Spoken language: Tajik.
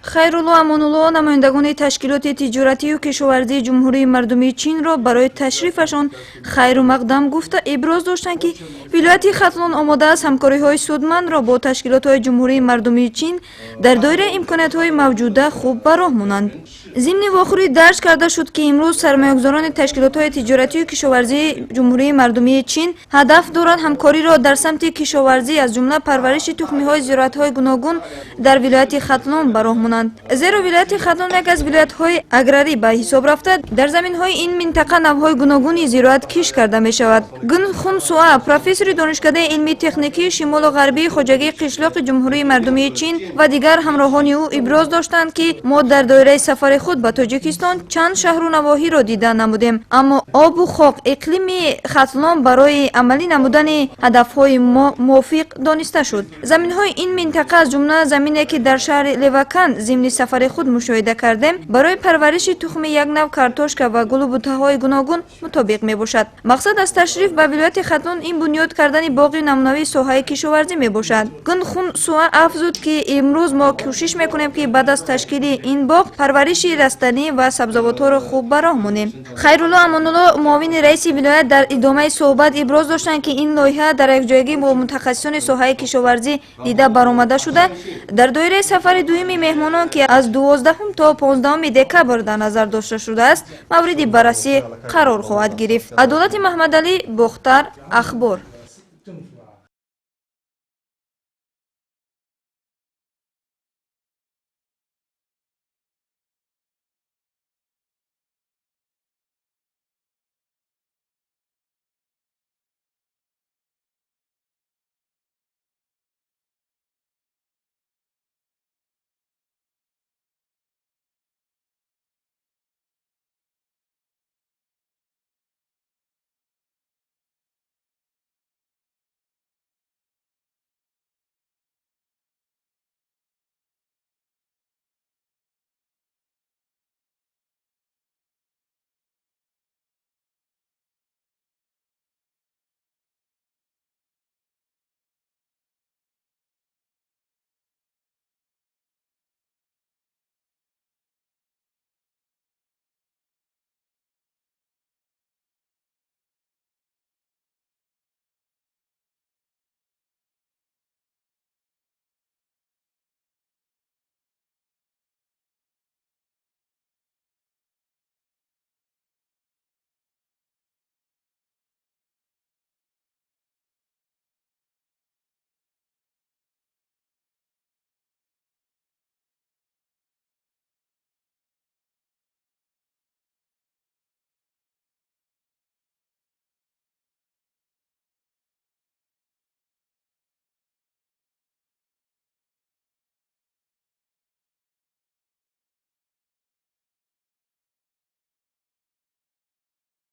хайрулло амонулло намояндагони ташкилоти тиҷоратию кишоварзии ҷумҳурии мардумии чинро барои ташрифашон хайру мақдам гуфта иброз доштанд ки вилояти хатлон омода аст ҳамкориҳои судмандро бо ташкилотҳои ҷумҳурии мардумии чин дар доираи имкониятҳои мавҷуда хуб ба роҳ монанд. зимни вохӯрӣ дарж карда шуд ки имрӯз сармаёгузорони ташкилотҳои тиҷоратию кишоварзии ҷумҳурии мардумии чин ҳадаф доранд ҳамкориро дар самти кишоварзӣ аз ҷумла парвариши тухмиҳои зироатҳои гуногун дар вилояти хатлон ба роҳ монанд. зеро вилояти хатлон яке аз вилоятҳои аграрӣ ба ҳисоб рафта дар заминҳои ин минтақа навъҳои гуногуни зироат кишт карда мешавад. Гунхун Суа, профессори донишкадаи илмии техникии шимолу ғарбии хоҷагии қишлоқи ҷумҳурии мардумии чин ва дигар ҳамроҳони ӯ иброз доштанд ки мо дар доираи сафари худ ба Тоҷикистон чанд шаҳру навоҳиро дида намудем, аммо обу хок иқлими хатлон барои амалӣ намудани ҳадафҳои мо мувофиқ дониста шуд. заминҳои ин минтақа аз ҷумла замине ки дар шаҳри Левакан зимни сафари худ мушоҳида кардем барои парвариши тухми як нав картошка ва гулу бутаҳои гуногун мутобиқ мебошад. мақсад аз ташриф ба вилояти хатлон ин бунёд кардани боғи намунавии соҳаи кишоварзӣ мебошад. Гунхун Суа афзуд ки имрӯз мо кӯшиш мекунем ки баъд аз ташкили ин боғ парвариши растанӣ ва сабзавотҳоро хуб ба роҳ монем. хайрулло амонулло муовини раиси вилоят дар идомаи суҳбат иброз доштанд ки ин лоиҳа дар якҷоягӣ бо мутахассисони соҳаи кишоварзӣ дида баромада шуда дар доираи сафари дуюми меҳмонон ки аз 12 то 15 декабр дар назар дошта шудааст мавриди баррасӣ қарор хоҳад гирифт. Адолати Маҳмадалӣ, Бохтар, Ахбор.